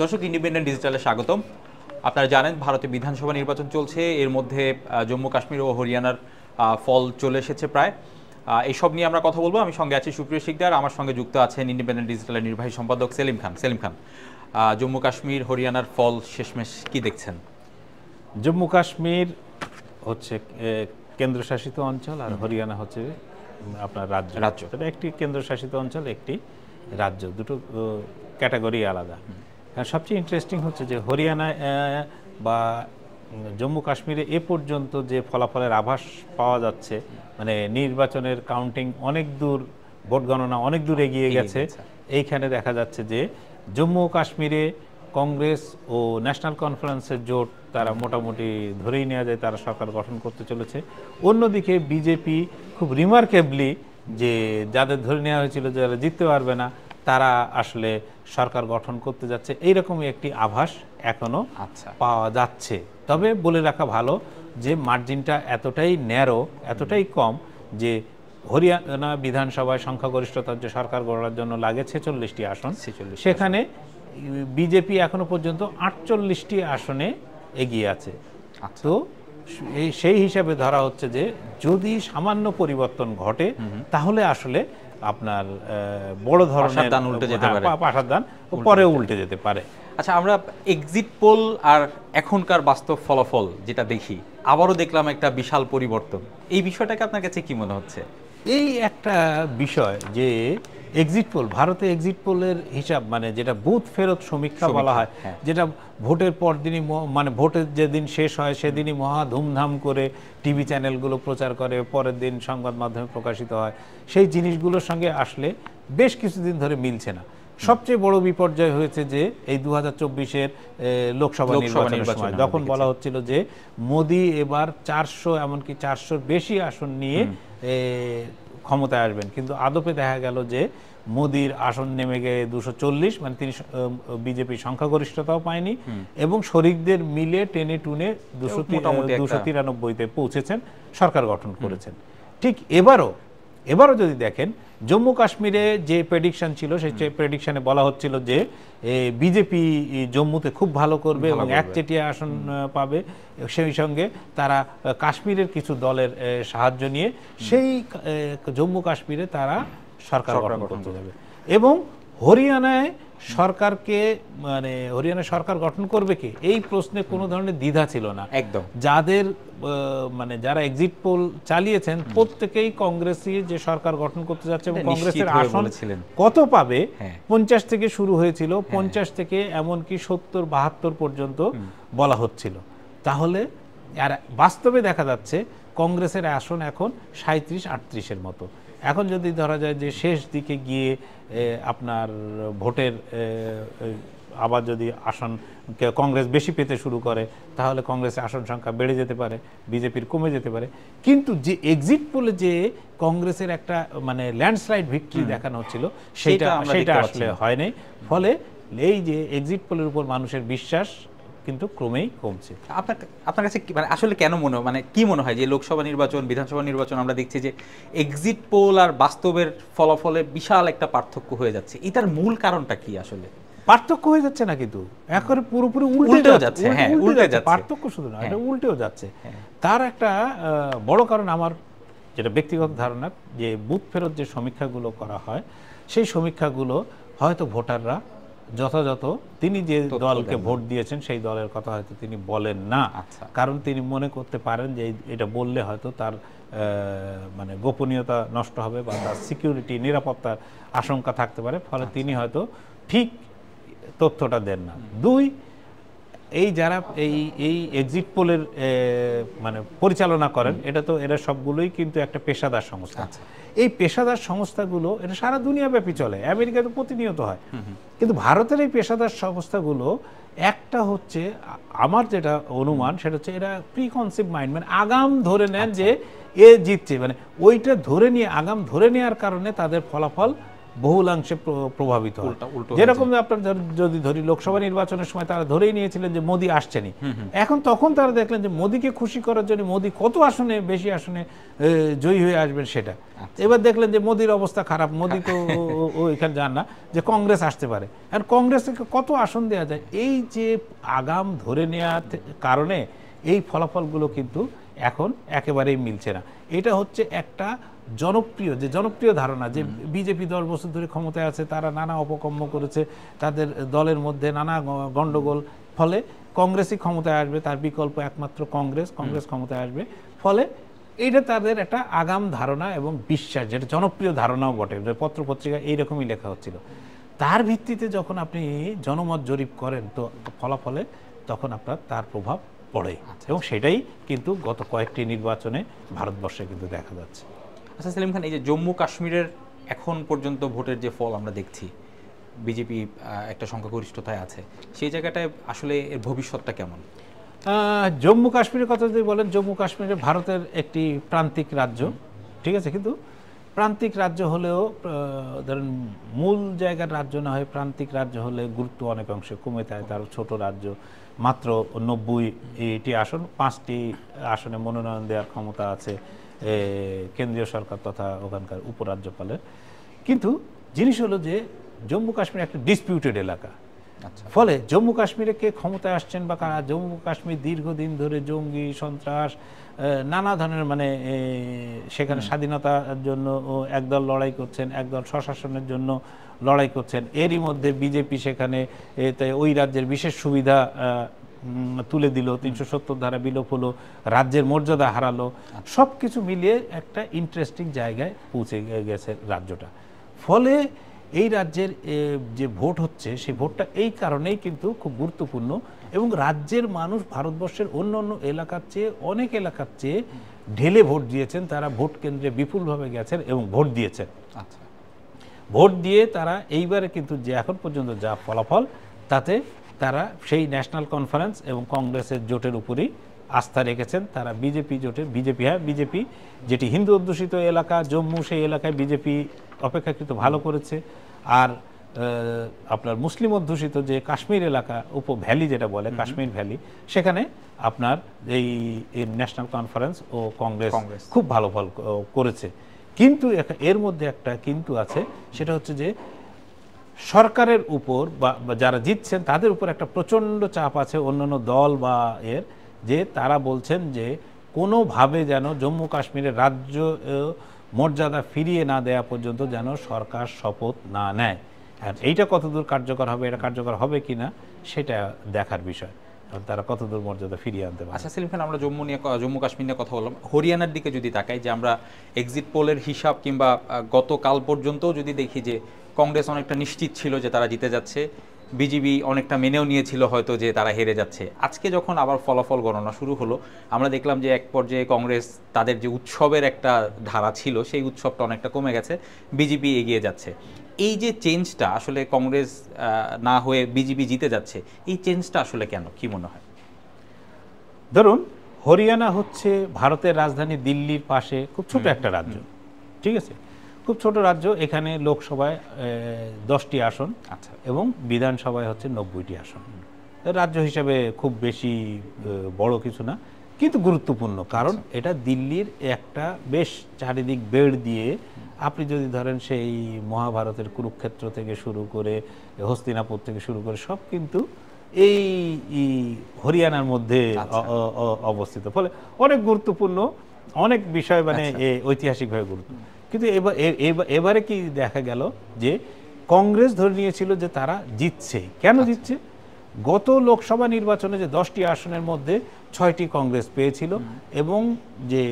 দর্শক, ইন্ডিপেন্ডেন্ট ডিজিটালে স্বাগতম। আপনারা জানেন ভারতে বিধানসভা নির্বাচন চলছে, এর মধ্যে জম্মু কাশ্মীর ও হরিয়ানার ফল চলে এসেছে প্রায়। এইসব নিয়ে আমরা কথা বলবো। আমি সঙ্গে আছি সুপ্রিয় শিকদার, আমার সঙ্গে যুক্ত আছেন ইন্ডিপেন্ডেন্ট ডিজিটালের নির্বাহী সম্পাদক সেলিম খান। সেলিম খান, জম্মু কাশ্মীর হরিয়ানার ফল শেষমেশ কি দেখছেন? জম্মু কাশ্মীর হচ্ছে কেন্দ্রশাসিত অঞ্চল আর হরিয়ানা হচ্ছে আপনার রাজ্য। তবে একটি কেন্দ্রশাসিত অঞ্চল, একটি রাজ্য, দুটো ক্যাটাগরি আলাদা। সবচেয়ে ইন্টারেস্টিং হচ্ছে যে হরিয়ানা বা জম্মু কাশ্মীরে এ পর্যন্ত যে ফলাফলের আভাস পাওয়া যাচ্ছে, মানে নির্বাচনের কাউন্টিং অনেক দূর, ভোট গণনা অনেক দূর এগিয়ে গেছে। এইখানে দেখা যাচ্ছে যে জম্মু কাশ্মীরে কংগ্রেস ও ন্যাশনাল কনফারেন্সের জোট তারা মোটামুটি ধরেই নেওয়া যায় তারা সরকার গঠন করতে চলেছে। অন্যদিকে বিজেপি খুব রিমার্কেবলি যে যাদের ধরে নেওয়া হয়েছিল যারা জিততে পারবে না তারা আসলে সরকার গঠন করতে যাচ্ছে, এইরকমই একটি আভাস এখনো পাওয়া যাচ্ছে। তবে বলে রাখা ভালো যে মার্জিনটা এতটাই ন্যারো, এতটাই কম যে হরিয়ানা বিধানসভায় সংখ্যাগরিষ্ঠতার যে সরকার গড়ার জন্য লাগে 46টি আসন, সেখানে বিজেপি এখনো পর্যন্ত 48টি আসনে এগিয়ে আছে। তো সেই হিসাবে ধরা হচ্ছে যে যদি সামান্য পরিবর্তন ঘটে তাহলে আসলে আপনার বড় ধরনের পাশার দান পরে উল্টে যেতে পারে। আচ্ছা, আমরা এক্সিট পোল আর এখনকার বাস্তব ফলাফল যেটা দেখি, আবারও দেখলাম একটা বিশাল পরিবর্তন। এই বিষয়টাকে আপনার কাছে কি মনে হচ্ছে? এই একটা বিষয় যে এক্সিট পোল, ভারতে এক্সিট পোলের হিসাব মানে যেটা বুথ ফেরত সমীক্ষা বলা হয়, যেটা ভোটের পর দিনই মানে ভোটের যেদিন শেষ হয় সেদিনই মহা ধুমধাম করে টিভি চ্যানেলগুলো প্রচার করে, পরের দিন সংবাদ মাধ্যমে প্রকাশিত হয়, সেই জিনিসগুলোর সঙ্গে আসলে বেশ কিছুদিন ধরে মিলছে না। সবচেয়ে বড় বিপর্যয় হয়েছে যে এই 2024-এর লোকসভা নির্বাচনের সময়, যখন বলা হচ্ছিল যে মোদি এবার 400 এমনকি 400-র বেশি আসন নিয়ে ক্ষমতায় আসবেন, কিন্তু আদপে দেখা গেল যে মোদির আসন নেমে গিয়ে 240, মানে তিনি বিজেপি সংখ্যাগরিষ্ঠতাও পায়নি এবং শরিকদের মিলে টেনে টুনে 293-তে পৌঁছেছেন, সরকার গঠন করেছেন। ঠিক এবারও যদি দেখেন জম্মু কাশ্মীরে যে প্রেডিকশন ছিল সেই প্রেডিকশনে বলা হচ্ছিল যে বিজেপি জম্মুতে খুব ভালো করবে এবং একচেটিয়া আসন পাবে, সেই সঙ্গে তারা কাশ্মীরের কিছু দলের সাহায্য নিয়ে সেই জম্মু কাশ্মীরে তারা সরকার গঠন করতে যাবে। এবং হরিয়ানায় সরকারকে মানে হরিয়ানা সরকার গঠন করবে কি, এই প্রশ্নে কোনো ধরনের দ্বিধা ছিল না একদম। যাদের মানে যারা এক্সিট পোল চালিয়েছেন প্রত্যেকেই কংগ্রেসই যে সরকার গঠন করতে যাচ্ছে এবং কংগ্রেসের আসন কত পাবে 50 থেকে শুরু হয়েছিল, 50 থেকে এমনকি 70-72 পর্যন্ত বলা হচ্ছিল। তাহলে আর বাস্তবে দেখা যাচ্ছে কংগ্রেসের আসন এখন 37-38-এর মতো। এখন যদি ধরা যায় যে শেষ দিকে গিয়ে আপনার ভোটের আবার যদি আসন কংগ্রেস বেশি পেতে শুরু করে তাহলে কংগ্রেসের আসন সংখ্যা বেড়ে যেতে পারে, বিজেপির কমে যেতে পারে। কিন্তু যে এক্সিট পোলে যে কংগ্রেসের একটা মানে ল্যান্ডস্লাইড ভিক্টরি দেখানো হচ্ছিল সেটা আসলে হয়নি। ফলে এই যে এক্সিট পোলের উপর মানুষের বিশ্বাস কিন্তু ক্রমেই কমছে। আপনার কাছে মানে আসলে কেন কি মনে হয় যে লোকসভা নির্বাচন, বিধানসভা নির্বাচন আমরা দেখছি যে এক্সিট পোল আর বাস্তবের ফলাফলে বিশাল একটা পার্থক্য হয়ে যাচ্ছে? এটার মূল কারণটা কি? আসলে পার্থক্য হয়ে যাচ্ছে না, কিন্তু একেবারে পুরোপুরি উল্টেও যাচ্ছে। পার্থক্য শুধু না, এটা উল্টেও যাচ্ছে। তার একটা বড় কারণ আমার যেটা ব্যক্তিগত ধারণা, যে বুথ ফেরত যে সমীক্ষাগুলো করা হয় সেই সমীক্ষাগুলো হয়তো ভোটাররা যথাযথ তিনি যে দলকে ভোট দিয়েছেন সেই দলের কথা হয়তো তিনি বলেন না। কারণ তিনি মনে করতে পারেন যে এটা বললে হয়তো তার মানে গোপনীয়তা নষ্ট হবে বা তার সিকিউরিটি, নিরাপত্তার আশঙ্কা থাকতে পারে, ফলে তিনি হয়তো ঠিক তথ্যটা দেন না। দুই, এই যারা এই এক্সিট পোলের মানে পরিচালনা করেন, এরা সবগুলোই কিন্তু একটা পেশাদার সংস্থা। এই পেশাদার সংস্থাগুলো এটা সারা দুনিয়াব্যাপী চলে, আমেরিকাতে প্রতিনিয়ত হয়, কিন্তু ভারতের এই পেশাদার সংস্থাগুলো একটা হচ্ছে আমার যেটা অনুমান সেটা হচ্ছে এরা প্রিকনসিভ মাইন্ড, মানে আগাম ধরে নেন যে এ জিতছে, মানে ওইটা ধরে নিয়ে আগাম ধরে নেওয়ার কারণে তাদের ফলাফল বহুলাংশে প্রভাবিত হয়। যেরকম আপনার যদি ধরি লোকসভা নির্বাচনের সময় তারা ধরেই নিয়েছিলেন যে মোদি আসছেনই, এখন তখন তারা দেখলেন যে মোদিকে খুশি করার জন্য মোদি কত আসনে বেশি আসনে জয়ী হয়ে আসবেন সেটা। এবার দেখলেন যে মোদির অবস্থা খারাপ, মোদি তো ওইখানে যান না, যে কংগ্রেস আসতে পারে। আর কংগ্রেসকে কত আসন দেওয়া যায়, এই যে আগাম ধরে নেওয়ার কারণে এই ফলাফলগুলো কিন্তু এখন একেবারেই মিলছে না। এটা হচ্ছে একটা জনপ্রিয় ধারণা যে বিজেপি 10 বছর ধরে ক্ষমতায় আছে, তারা নানা অপকর্ম করেছে, তাদের দলের মধ্যে নানা গন্ডগোল, ফলে কংগ্রেসই ক্ষমতায় আসবে, তার বিকল্প একমাত্র কংগ্রেস ক্ষমতায় আসবে। ফলে এইটা তাদের একটা আগাম ধারণা এবং বিশ্বাস, যেটা জনপ্রিয় ধারণাও বটে, পত্রপত্রিকায় এইরকমই লেখা হচ্ছিল। তার ভিত্তিতে যখন আপনি জনমত জরিপ করেন তো ফলাফলে তখন আপনার তার প্রভাব পড়ে, এবং সেটাই কিন্তু গত কয়েকটি নির্বাচনে ভারতবর্ষে কিন্তু দেখা যাচ্ছে। আচ্ছা সেলিম খান, এই যে জম্মু কাশ্মীরের এখন পর্যন্ত ভোটের যে ফল আমরা দেখছি, বিজেপি একটা সংখ্যাগরিষ্ঠতায় আছে, সেই জায়গাটায় আসলে এর ভবিষ্যৎটা কেমন? জম্মু কাশ্মীরের কথা যদি বলেন, জম্মু কাশ্মীরে ভারতের একটি প্রান্তিক রাজ্য, ঠিক আছে, কিন্তু প্রান্তিক রাজ্য হলেও ধরেন মূল জায়গার রাজ্য না হয়ে প্রান্তিক রাজ্য হলে গুরুত্ব অনেক অংশে কমে যায়। তার ছোট রাজ্য, মাত্র 90টি আসন, 5টি আসনে মনোনয়ন দেওয়ার ক্ষমতা আছে কেন্দ্রীয় সরকার তথা ওখানকার উপরাজ্যপালের। কিন্তু জিনিস হলো যে জম্মু কাশ্মীর একটা ডিসপিউটেড এলাকা, ফলে জম্মু কাশ্মীরে কে ক্ষমতায় আসছেন বা কারা, জম্মু কাশ্মীর দীর্ঘদিন ধরে জঙ্গি সন্ত্রাস নানা ধরনের মানে সেখানে স্বাধীনতার জন্য একদল লড়াই করছেন, একদল স্বশাসনের জন্য লড়াই করছেন। এরই মধ্যে বিজেপি সেখানে ওই রাজ্যের বিশেষ সুবিধা তুলে দিল, 370 ধারা বিলোপ হলো, রাজ্যের মর্যাদা হারালো, সব কিছু মিলিয়ে একটা ইন্টারেস্টিং জায়গায় পৌঁছে গেছে রাজ্যটা। ফলে এই রাজ্যের যে ভোট হচ্ছে সেই ভোটটা এই কারণেই কিন্তু খুব গুরুত্বপূর্ণ, এবং রাজ্যের মানুষ ভারতবর্ষের অন্য অন্য এলাকার চেয়ে অনেক এলাকার চেয়ে ঢেলে ভোট দিয়েছেন। তারা ভোট কেন্দ্রে বিপুলভাবে গেছেন এবং ভোট দিয়েছেন। আচ্ছা, ভোট দিয়ে তারা এইবারে কিন্তু যে এখন পর্যন্ত যা ফলাফল, তাতে তারা সেই ন্যাশনাল কনফারেন্স এবং কংগ্রেসের জোটের উপরই আস্থা রেখেছেন। তারা বিজেপি জোটের বিজেপি যেটি হিন্দু অধ্যুষিত এলাকা জম্মু, সেই এলাকায় বিজেপি অপেক্ষাকৃত ভালো করেছে। আর আপনার মুসলিম অধ্যুষিত যে কাশ্মীর এলাকা, ভ্যালি যেটা বলে কাশ্মীর ভ্যালি, সেখানে আপনার এই ন্যাশনাল কনফারেন্স ও কংগ্রেস খুব ভালো ফল করেছে। কিন্তু এর মধ্যে একটা কিন্তু আছে, সেটা হচ্ছে যে সরকারের উপর বা যারা জিতছেন তাদের উপর একটা প্রচণ্ড চাপ আছে অন্যান্য দল বা যে তারা বলছেন যে কোনোভাবে যেন জম্মু কাশ্মীরের রাজ্য মর্যাদা ফিরিয়ে না দেওয়া পর্যন্ত যেন সরকার শপথ না নেয়। আর এইটা কতদূর কার্যকর হবে, এটা কার্যকর হবে কিনা সেটা দেখার বিষয়, তারা কতদূর মর্যাদা ফিরিয়ে আনতে পারে। আচ্ছা সেলিম খান, আমরা জম্মু কাশ্মীর নিয়ে কথা বললাম, হরিয়ানার দিকে যদি তাকাই, যে আমরা এক্সিট পোলের হিসাব কিংবা গতকাল পর্যন্ত যদি দেখি যে কংগ্রেস অনেকটা নিশ্চিত ছিল যে তারা জিতে যাচ্ছে, বিজেপি অনেকটা মেনেও নিয়েছিল হয়তো যে তারা হেরে যাচ্ছে। আজকে যখন আবার ফলাফল গণনা শুরু হলো, আমরা দেখলাম যে এক পর্যায়ে কংগ্রেস তাদের যে উৎসবের একটা ধারা ছিল সেই উৎসবটা অনেকটা কমে গেছে, বিজেপি এগিয়ে যাচ্ছে। এই যে চেঞ্জটা আসলে কংগ্রেস না হয়ে বিজেপি জিতে যাচ্ছে, এই চেঞ্জটা আসলে কেন, কি মনে হয়? ধরুন হরিয়ানা হচ্ছে ভারতের রাজধানী দিল্লির পাশে খুব ছোট একটা রাজ্য, ঠিক আছে, খুব ছোট রাজ্য। এখানে লোকসভায় 10টি আসন, আচ্ছা, এবং বিধানসভায় হচ্ছে 90টি আসন। রাজ্য হিসাবে খুব বেশি বড় কিছু না, কিন্তু গুরুত্বপূর্ণ, কারণ এটা দিল্লির একটা বেশ চারিদিক বেড় দিয়ে, আপনি যদি ধরেন সেই মহাভারতের কুরুক্ষেত্র থেকে শুরু করে হস্তিনাপুর থেকে শুরু করে সব কিন্তু এই হরিয়ানার মধ্যে অবস্থিত। ফলে অনেক গুরুত্বপূর্ণ অনেক বিষয়, মানে ঐতিহাসিকভাবে গুরুত্বপূর্ণ। কিন্তু এবারে কি দেখা গেল যে কংগ্রেস ধরে নিয়েছিল যে তারা জিতছে। কেন জিতছে? গত লোকসভা নির্বাচনে যে 10টি আসনের মধ্যে 6টি কংগ্রেস পেয়েছিল, এবং যে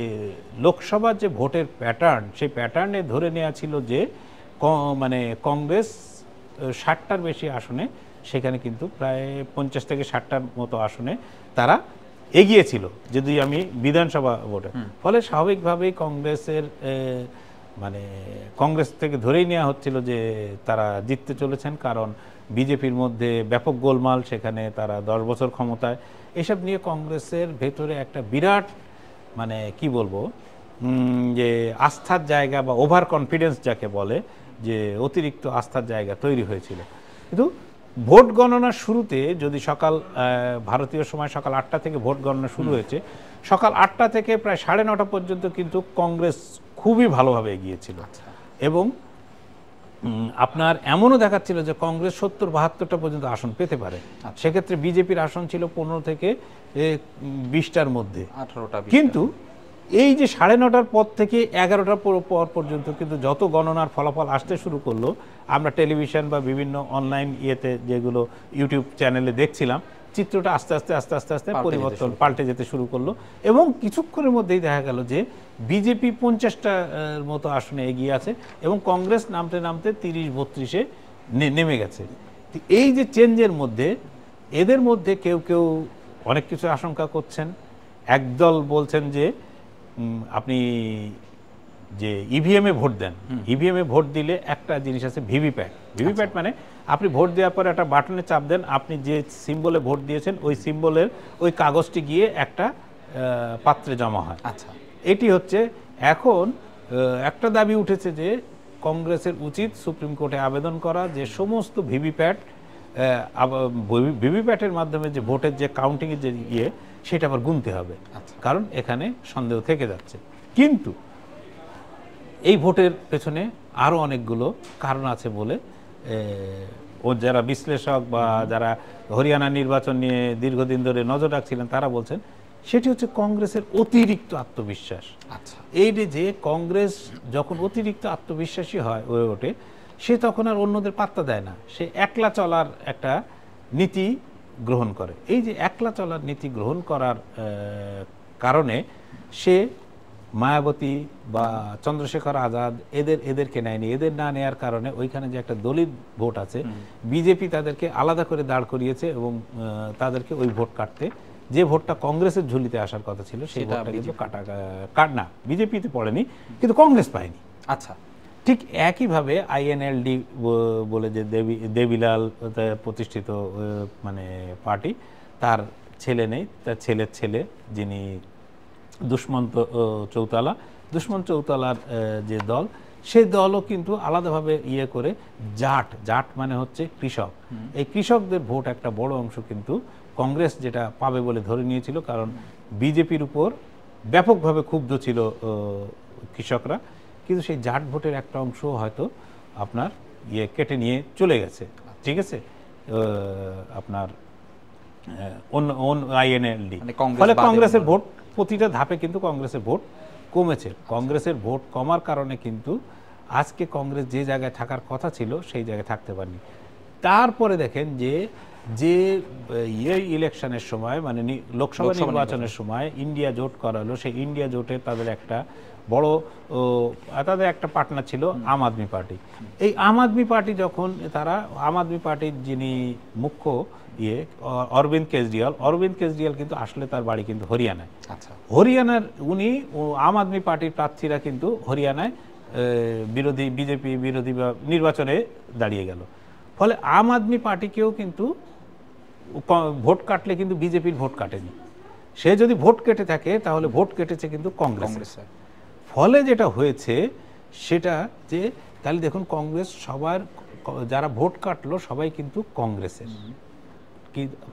লোকসভার যে ভোটের প্যাটার্ন, সেই প্যাটার্নে ধরে নেওয়া ছিল যে মানে কংগ্রেস 60টার বেশি আসনে, সেখানে কিন্তু প্রায় 50 থেকে 60টার মতো আসনে তারা এগিয়েছিল যদি আমি বিধানসভা ভোটে। ফলে স্বাভাবিকভাবেই কংগ্রেসের মানে কংগ্রেস থেকে ধরেই নেওয়া হচ্ছিল যে তারা জিততে চলেছেন, কারণ বিজেপির মধ্যে ব্যাপক গোলমাল, সেখানে তারা 10 বছর ক্ষমতায়। এসব নিয়ে কংগ্রেসের ভেতরে একটা বিরাট মানে কি বলবো যে আস্থার জায়গা বা ওভার কনফিডেন্স যাকে বলে, যে অতিরিক্ত আস্থার জায়গা তৈরি হয়েছিল। কিন্তু ভোট গণনার শুরুতে যদি ভারতীয় সময় সকাল 8টা থেকে ভোট গণনা শুরু হয়েছে, সকাল 8টা থেকে প্রায় 9:30 পর্যন্ত কিন্তু কংগ্রেস খুবই ভালোভাবে এগিয়েছিল। এবং আপনার এমনও দেখাচ্ছিল যে কংগ্রেস 70-72টা পর্যন্ত আসন পেতে পারে। সেক্ষেত্রে বিজেপির আসন ছিল 15 থেকে 20টার মধ্যে, 18টা। কিন্তু এই যে 9:30টার পর থেকে 11টার পর পর্যন্ত কিন্তু যত গণনার ফলাফল আসতে শুরু করলো, আমরা টেলিভিশন বা বিভিন্ন অনলাইন যেগুলো ইউটিউব চ্যানেলে দেখছিলাম, চিত্রটা আস্তে আস্তে পরিবর্তন পাল্টে যেতে শুরু করলো। এবং কিছুক্ষণের মধ্যেই দেখা গেল যে বিজেপি 50টার মতো আসনে এগিয়ে আছে এবং কংগ্রেস নামতে 30-32-এ নেমে গেছে। এই যে চেঞ্জের মধ্যে এদের মধ্যে কেউ অনেক কিছু আশঙ্কা করছেন। একদল বলছেন যে আপনি যে ইভিএমে ভোট দেন, ইভিএমে ভোট দিলে একটা জিনিস আছে ভিভিপ্যাট মানে আপনি ভোট দেওয়ার পরে একটা বাটনে চাপ দেন, আপনি যে সিম্বলে ভোট দিয়েছেন ওই সিম্বলের ওই কাগজটি গিয়ে একটা পাত্রে জমা হয়। আচ্ছা, এটি হচ্ছে এখন একটা দাবি উঠেছে যে কংগ্রেসের উচিত সুপ্রিম কোর্টে আবেদন করা যে সমস্ত ভিভিপ্যাটের মাধ্যমে যে ভোটের যে কাউন্টিংয়ের যে সেটা আবার গুনতে হবে, কারণ এখানে সন্দেহ থেকে যাচ্ছে। কিন্তু এই ভোটের পেছনে আরও অনেকগুলো কারণ আছে বলে যারা বিশ্লেষক বা যারা হরিয়ানা নির্বাচন নিয়ে দীর্ঘদিন ধরে নজর রাখছিলেন তারা বলছেন, সেটি হচ্ছে কংগ্রেসের অতিরিক্ত আত্মবিশ্বাস। আচ্ছা, এই যে কংগ্রেস যখন অতিরিক্ত আত্মবিশ্বাসী হয়ে ওঠে, সে তখন আর অন্যদের পাত্তা দেয় না, সে একলা চলার একটা নীতি গ্রহণ করে। এই যে একলা চলার নীতি গ্রহণ করার কারণে সে মায়াবতী বা চন্দ্রশেখর আজাদ এদেরকে নেয়নি। এদের না নেয়ার কারণে ওইখানে যে একটা দলিত ভোট আছে, বিজেপি তাদেরকে আলাদা করে দাঁড় করিয়েছে এবং তাদেরকে ওই ভোট কাটতে, যে ভোটটা কংগ্রেসের ঝুলিতে আসার কথা ছিল সেই ভোটটা কিন্তু না বিজেপিতে পড়েনি, কিন্তু কংগ্রেস পায়নি। আচ্ছা, ঠিক একইভাবে আইএনএলডি বলে যে দেবিলাল প্রতিষ্ঠিত মানে পার্টি, তার ছেলে নেই, তার ছেলের ছেলে যিনি দুষ্মন্ত চৌতালার যে দল, সেই দলও কিন্তু আলাদাভাবে করে জাট মানে হচ্ছে কৃষক, এই কৃষকদের ভোট একটা বড় অংশ কিন্তু কংগ্রেস যেটা পাবে বলে ধরে নিয়েছিল, কারণ বিজেপির উপর ব্যাপকভাবে ক্ষুব্ধ ছিল কৃষকরা। কিন্তু সেই জাট ভোটের একটা অংশ হয়তো আপনার কেটে নিয়ে চলে গেছে। ঠিক আছে, আপনার আইএনএলডি, ফলে কংগ্রেসের ভোট প্রতিটা ধাপে কিন্তু কংগ্রেসের ভোট কমেছে। কংগ্রেসের ভোট কমার কারণে কিন্তু আজকে কংগ্রেস যে জায়গায় থাকার কথা ছিল সেই জায়গায় থাকতে পারেনি। তারপরে দেখেন যে ইলেকশনের সময় মানে লোকসভা নির্বাচনের সময় ইন্ডিয়া জোট করা হলো, সেই ইন্ডিয়া জোটে তাদের একটা বড় পার্টনার ছিল আম আদমি পার্টি। এই আম আদমি পার্টি যখন আম আদমি পার্টির যিনি মুখ্য অরবিন্দ কেজরিওয়াল কিন্তু আসলে তার বাড়ি কিন্তু হরিয়ানায়। আচ্ছা, হরিয়ানার আম আদমি পার্টির প্রার্থীরা কিন্তু হরিয়ানায় বিজেপি বিরোধী নির্বাচনে দাঁড়িয়ে গেল। ফলে আম আদমি পার্টিকেও কিন্তু ভোট কাটলে কিন্তু বিজেপির ভোট কাটেনি। সে যদি ভোট কেটে থাকে তাহলে ভোট কেটেছে কিন্তু কংগ্রেস। ফলে যেটা হয়েছে সেটা যে তাহলে দেখুন কংগ্রেস যারা ভোট কাটলো সবাই কিন্তু কংগ্রেসের,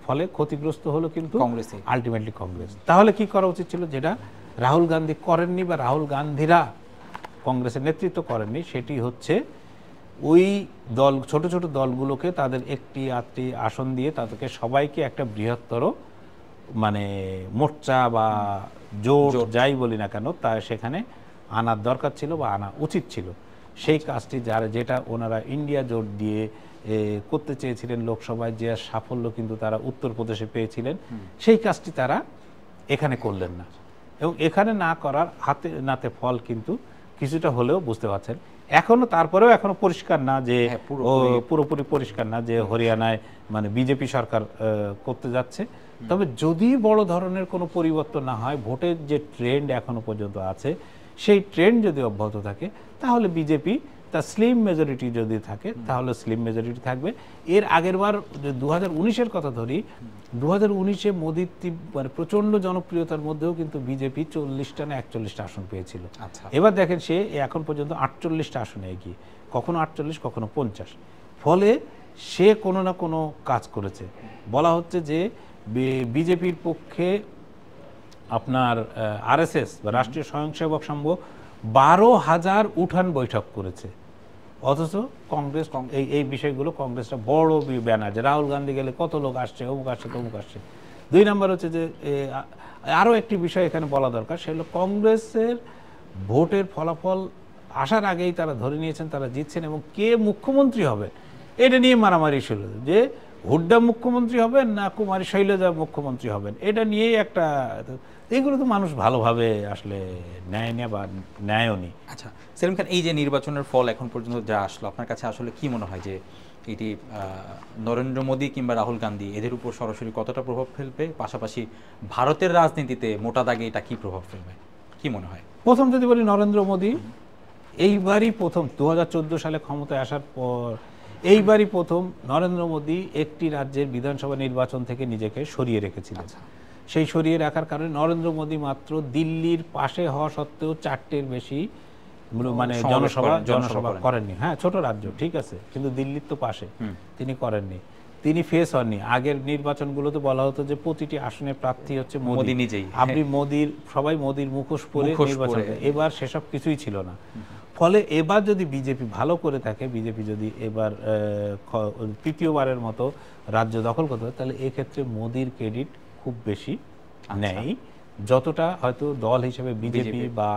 ফলে ক্ষতিগ্রস্ত হলো কিন্তু আলটিমেটলি কংগ্রেস। তাহলে কি করা উচিত ছিল, যেটা রাহুল গান্ধী করেননি বা রাহুল গান্ধীরা কংগ্রেসের নেতৃত্ব করেননি, সেটি হচ্ছে ওই ছোট ছোট দলগুলোকে তাদের একটি আসন দিয়ে তাদেরকে সবাইকে একটা বৃহত্তর মানে মোর্চা বা জোট যাই বলি না কেন তা সেখানে আনার দরকার ছিল বা আনা উচিত ছিল। সেই কাজটি যেটা ওনারা ইন্ডিয়া জোট দিয়ে করতে চেয়েছিলেন লোকসভায়, যে সাফল্য কিন্তু তারা উত্তরপ্রদেশে পেয়েছিলেন, সেই কাজটি তারা এখানে করলেন না। এবং এখানে না করার হাতে নাতে ফল কিন্তু কিছুটা হলেও বুঝতে পারছেন। তারপরেও এখনো পরিষ্কার না যে পুরোপুরি পরিষ্কার না যে হরিয়ানায় মানে বিজেপি সরকার করতে যাচ্ছে। তবে যদি বড় ধরনের কোনো পরিবর্তন না হয়, ভোটের যে ট্রেন্ড এখনো পর্যন্ত আছে সেই ট্রেন্ড যদি অব্যাহত থাকে, তাহলে বিজেপি তার স্লিম মেজরিটি যদি থাকে তাহলে স্লিম মেজরিটি থাকবে। এর আগের বার 2019-এর কথা ধরি, 2019-এ মোদির মানে প্রচণ্ড জনপ্রিয়তার মধ্যেও কিন্তু বিজেপি 40টা না 41টা আসন পেয়েছিল। এবার দেখেন সে এখন পর্যন্ত 48টা আসনে এগিয়ে, কখনো 48, কখনো 50। ফলে সে কোনো না কোনো কাজ করেছে। বলা হচ্ছে যে বিজেপির পক্ষে আপনার আরএসএস বা রাষ্ট্রীয় স্বয়ংসেবক সংঘ 12,000 উঠান বৈঠক করেছে, অথচ কংগ্রেস এই বিষয়গুলো কংগ্রেসটা বড় ব্যানার যে রাহুল গান্ধী গেলে কত লোক আসছে, অমুক আসছে তমুক আসছে। 2 নম্বর হচ্ছে যে আরও একটি বিষয় এখানে বলা দরকার, সে হলো কংগ্রেসের ভোটের ফলাফল আসার আগেই তারা ধরে নিয়েছেন তারা জিতছেন, এবং কে মুখ্যমন্ত্রী হবে এটা নিয়ে মারামারি ছিল, যে হুড্ডা মুখ্যমন্ত্রী হবেন না কুমারী শৈলজা মুখ্যমন্ত্রী হবেন, এটা নিয়েই একটা, এগুলো তো মানুষ ভালোভাবে আসলে নেয় না বা নেয়ও নি। আচ্ছা সেলিম খান, এই যে নির্বাচনের ফল এখন পর্যন্ত যা আসলো, আপনার কাছে আসলে কি মনে হয় যে এটি নরেন্দ্র মোদী কিংবা রাহুল গান্ধী এদের উপর সরাসরি কতটা প্রভাব ফেলবে, পাশাপাশি ভারতের রাজনীতিতে মোটা দাগে এটা কি প্রভাব ফেলবে, কি মনে হয়? প্রথম যদি বলি, নরেন্দ্র মোদী এইবারই প্রথম 2014 সালে ক্ষমতায় আসার পর এইবারই প্রথম নরেন্দ্র মোদী একটি রাজ্যের বিধানসভা নির্বাচন থেকে নিজেকে সরিয়ে রেখেছিলেন। সেই সরিয়ে রাখার কারণে নরেন্দ্র মোদী মাত্র দিল্লির পাশে হওয়া সত্ত্বেও 4টের বেশি মানে জনসভা করেননি। হ্যাঁ, ছোট রাজ্য ঠিক আছে, কিন্তু দিল্লির তো পাশে, তিনি করেননি। তিনি ফেস হননি। আগের নির্বাচনগুলোতে বলা হতো যে প্রতিটি আসনের প্রার্থী হচ্ছে মোদী নিজেই, আপনি মোদীর, সবাই মোদীর মুখোশ পরে নির্বাচন। এবার সেসব কিছুই ছিল না। ফলে এবার যদি বিজেপি ভালো করে থাকে, বিজেপি যদি এবার তৃতীয়বারের মতো রাজ্য দখল করতে হয়, তাহলে এক্ষেত্রে মোদীর ক্রেডিট খুব বেশি নেই, যতটা হয়তো দল হিসেবে বিজেপি বা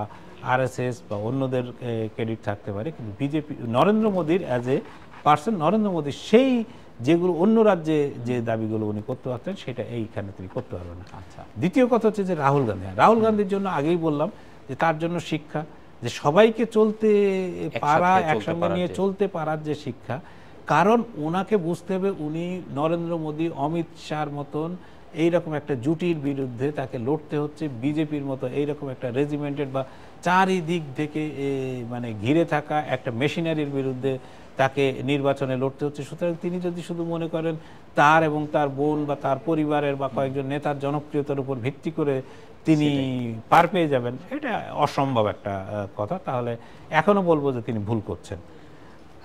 আরএসএস বা অন্যদের ক্রেডিট থাকতে পারে। কিন্তু বিজেপি, নরেন্দ্র মোদীর as a person, Narendra Modi সেই যেগুলো অন্য রাজ্যে যে দাবিগুলো উনি করতে পারতেন সেটা এইখানে তিনি করতে পারবেন না। আচ্ছা, দ্বিতীয় কথা হচ্ছে যে রাহুল গান্ধীর জন্য আগেই বললাম যে তার জন্য শিক্ষা, যে সবাইকে চলতে পারা, একসঙ্গে নিয়ে চলতে পারার যে শিক্ষা। কারণ ওনাকে বুঝতে হবে উনি নরেন্দ্র মোদী, অমিত শাহর মতন এইরকম একটা জুটির বিরুদ্ধে তাকে লড়তে হচ্ছে, বিজেপির মতো এইরকম একটা রেজিমেন্টেড বা চারিদিক থেকে মানে ঘিরে থাকা একটা মেশিনারির বিরুদ্ধে তাকে নির্বাচনে লড়তে হচ্ছে। সুতরাং তিনি যদি শুধু মনে করেন তার এবং তার বোন বা তার পরিবারের বা কয়েকজন নেতার জনপ্রিয়তার উপর ভিত্তি করে তিনি পার পেয়ে যাবেন, এটা অসম্ভব একটা কথা। তাহলে এখনো বলবো যে তিনি ভুল করছেন।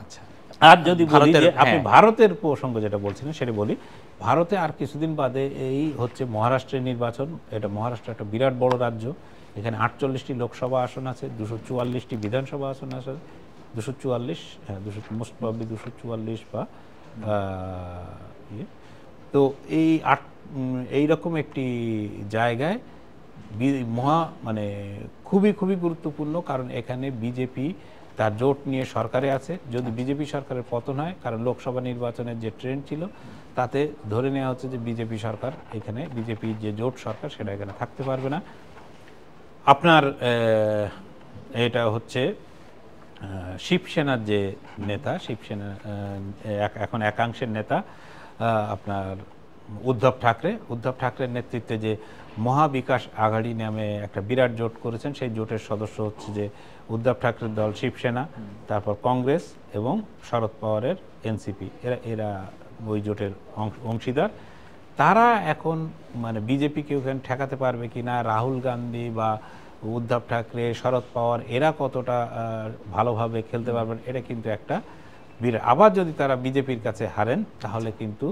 আচ্ছা, আর যদি বলি যে আপনি ভারতের প্রসঙ্গ যেটা বলছিলেন সেটা বলি, ভারতে আর কিছুদিন বাদে এই হচ্ছে মহারাষ্ট্রের নির্বাচন। এটা মহারাষ্ট্র একটা বিরাট বড় রাজ্য, এখানে 48টি লোকসভা আসন আছে, 244টি বিধানসভা আসন আছে, 244, হ্যাঁ মোস্ট প্রবাবলি 244 বা তো এইরকম একটি জায়গায় মানে খুবই গুরুত্বপূর্ণ, কারণ এখানে বিজেপি তার জোট নিয়ে সরকারে আছে। যদি বিজেপি সরকারের পতন হয়, কারণ লোকসভা নির্বাচনের যে ট্রেন্ড ছিল তাতে ধরে নেওয়া হচ্ছে যে বিজেপি সরকার এখানে, বিজেপির যে জোট সরকার সেটা এখানে থাকতে পারবে না। আপনার এটা হচ্ছে শিবসেনার যে নেতা, শিবসেনা এখন একাংশের নেতা আপনার উদ্ধব ঠাকরের নেতৃত্বে যে মহাবিকাশ আঘাড়ি নামে একটা বিরাট জোট করেছেন, সেই জোটের সদস্য হচ্ছে যে উদ্ধব ঠাকরের দল শিবসেনা, তারপর কংগ্রেস এবং শরদ পাওয়ারের এনসিপি, এরা ওই জোটের অংশীদার। তারা এখন মানে বিজেপিকে ওখানে ঠেকাতে পারবে কি না, রাহুল গান্ধী বা উদ্ধব ঠাকরে, শরদ পাওয়ার এরা কতটা ভালোভাবে খেলতে পারবেন, এটা কিন্তু একটা বিরাট। আবার যদি তারা বিজেপির কাছে হারেন, তাহলে কিন্তু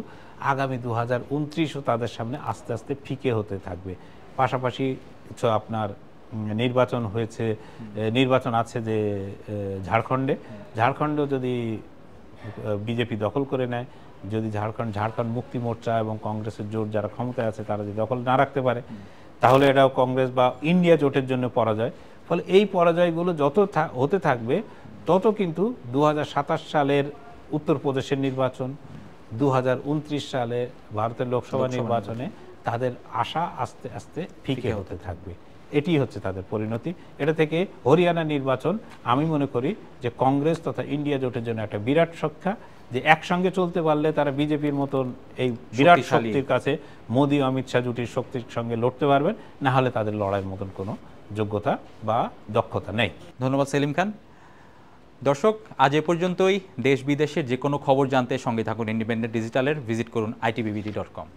আগামী 2029ও তাদের সামনে আস্তে আস্তে ফিকে হতে থাকবে। পাশাপাশি আপনার নির্বাচন আছে যে ঝাড়খণ্ডেও যদি বিজেপি দখল করে নেয়, যদি ঝাড়খণ্ড মুক্তি মোর্চা এবং কংগ্রেসের জোট যারা ক্ষমতায় আছে তারা যদি দখল না রাখতে পারে, তাহলে এটাও কংগ্রেস বা ইন্ডিয়া জোটের জন্য পরাজয়। ফলে এই পরাজয়গুলো যত হতে থাকবে, তত কিন্তু 2027 সালের উত্তরপ্রদেশের নির্বাচন, 2029 সালে ভারতের লোকসভা নির্বাচনে তাদের আশা আস্তে আস্তে ফিকে হতে থাকবে। এটি হচ্ছে তাদের পরিণতি। এটা থেকে হরিয়ানা নির্বাচন আমি মনে করি যে কংগ্রেস তথা ইন্ডিয়া জোটের জন্য একটা বিরাট শিক্ষা, যে একসঙ্গে চলতে পারলে তারা বিজেপির মতন এই বিরাট শক্তির কাছে, মোদী অমিত শাহ জুটির শক্তির সঙ্গে লড়তে পারবেন, না হলে তাদের লড়াইয়ের মতন কোনো যোগ্যতা বা দক্ষতা নেই। ধন্যবাদ সেলিম খান। দর্শক, আজ এ পর্যন্তই। দেশ বিদেশের যে কোনো খবর জানতে সঙ্গে থাকুন ইন্ডিপেন্ডেন্ট ডিজিটালের। ভিজিট করুন itbbd.com।